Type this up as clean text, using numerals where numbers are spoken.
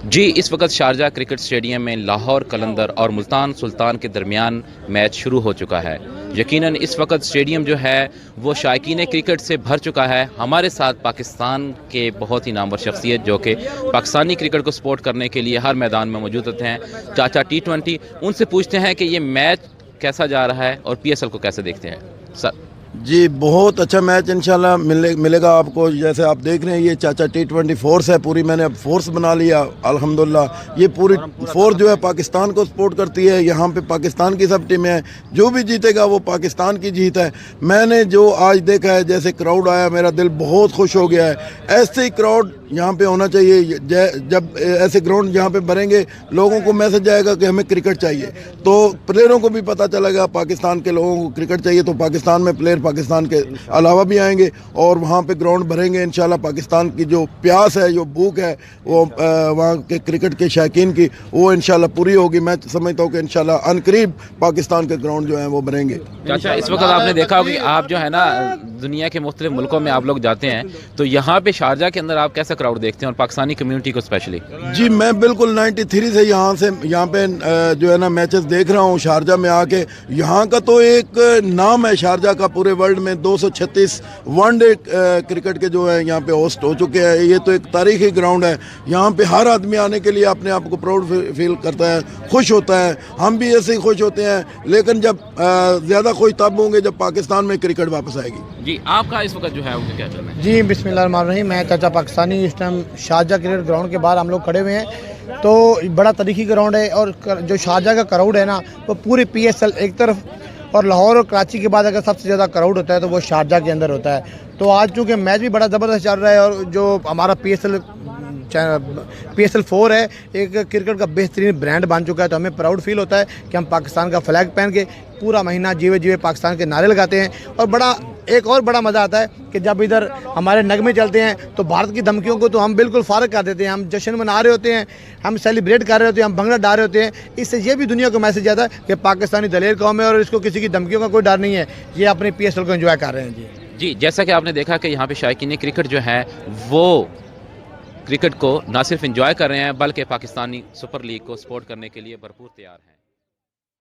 जी, इस वक्त Sharjah cricket stadium में लाहौर कलंदर और मुल्तान सुल्तान के दरमियान मैच शुरू हो चुका है। यकीनन इस वक्त स्टेडियम जो है वो शायकीन क्रिकेट से भर चुका है। हमारे साथ पाकिस्तान के बहुत ही नामवर शख्सियत जो कि पाकिस्तानी क्रिकेट को सपोर्ट करने के लिए हर मैदान में मौजूद होते हैं, चाचा T20। उनसे पूछते हैं कि ये मैच कैसा जा रहा है और PSL को कैसे देखते हैं सर। जी, बहुत अच्छा मैच इंशाल्लाह मिलेगा आपको। जैसे आप देख रहे हैं ये चाचा T20 फोर्स है पूरी, मैंने अब फोर्स बना लिया अल्हम्दुलिल्लाह। ये पूरी फोर्स जो है पाकिस्तान को सपोर्ट करती है। यहाँ पे पाकिस्तान की सब टीमें हैं, जो भी जीतेगा वो पाकिस्तान की जीत है। मैंने जो आज देखा है, जैसे क्राउड आया, मेरा दिल बहुत खुश हो गया है। ऐसे ही क्राउड यहाँ पे होना चाहिए। जब ऐसे ग्राउंड यहाँ पे भरेंगे, लोगों को मैसेज आएगा कि हमें क्रिकेट चाहिए, तो प्लेयरों को भी पता चलेगा पाकिस्तान के लोगों को क्रिकेट चाहिए। तो पाकिस्तान में प्लेयर पाकिस्तान के अलावा भी आएंगे और वहाँ पे ग्राउंड भरेंगे इंशाल्लाह। पाकिस्तान की जो प्यास है, जो भूख है, वो वहाँ के क्रिकेट के शौकीन की, वो इंशाल्लाह पूरी होगी। मैं समझता हूँ कि इंशाल्लाह अनकरीब पाकिस्तान के ग्राउंड जो हैं वो भरेंगे। चाचा, इस वक्त आपने देखा होगा कि आप जो है ना दुनिया के मुख्तलिफ मुल्कों में आप लोग जाते हैं, तो यहाँ पे शारजा के अंदर आप कैसा क्राउड देखते हैं और पाकिस्तानी कम्युनिटी को स्पेशली? जी, मैं बिल्कुल 93 से यहाँ पे जो है ना मैचेस देख रहा हूँ शारजा में आके। यहाँ का तो एक नाम है शारजा का, पूरे वर्ल्ड में 236 वनडे क्रिकेट के जो है यहाँ पे होस्ट हो चुके हैं। ये तो एक तारीखी ग्राउंड है। यहाँ पे हर आदमी आने के लिए अपने आप को प्राउड फील करता है, खुश होता है। हम भी ऐसे ही खुश होते हैं, लेकिन जब ज़्यादा खुश तब होंगे जब पाकिस्तान में क्रिकेट वापस आएगी। जी, आपका इस वक्त जो है उनका क्या चल रहा है? जी, बिस्मिल्लाहिर्रहमानिर्रहीम। मैं चाचा पाकिस्तानी इस टाइम शारजा क्रिकेट ग्राउंड के बाहर हम लोग खड़े हुए हैं। तो बड़ा तारीखी ग्राउंड है और जो शारजा का क्राउड है ना, वो पूरी PSL एक तरफ, और लाहौर और कराची के बाद अगर सबसे ज़्यादा क्राउड होता है तो वो शारजा के अंदर होता है। तो आज चूँकि मैच भी बड़ा ज़बरदस्त चल रहा है और जो हमारा PSL 4 है, एक क्रिकेट का बेहतरीन ब्रांड बन चुका है, तो हमें प्राउड फील होता है कि हम पाकिस्तान का फ्लैग पहन के पूरा महीना जीवे जीवे पाकिस्तान के नारे लगाते हैं। और एक और बड़ा मज़ा आता है कि जब इधर हमारे नगमे चलते हैं तो भारत की धमकियों को तो हम बिल्कुल फारग कर देते हैं। हम जश्न मना रहे होते हैं, हम सेलिब्रेट कर रहे होते हैं, हम भंगड़ा डाल रहे होते हैं। इससे ये भी दुनिया को मैसेज आता है कि पाकिस्तानी दलेर कौम है और इसको किसी की धमकियों का कोई डर नहीं है। ये अपने PSL को एंजॉय कर रहे हैं। जी, जैसा कि आपने देखा कि यहाँ पे शायकीन क्रिकेट जो है वो क्रिकेट को ना सिर्फ एंजॉय कर रहे हैं बल्कि पाकिस्तानी सुपर लीग को सपोर्ट करने के लिए भरपूर तैयार हैं।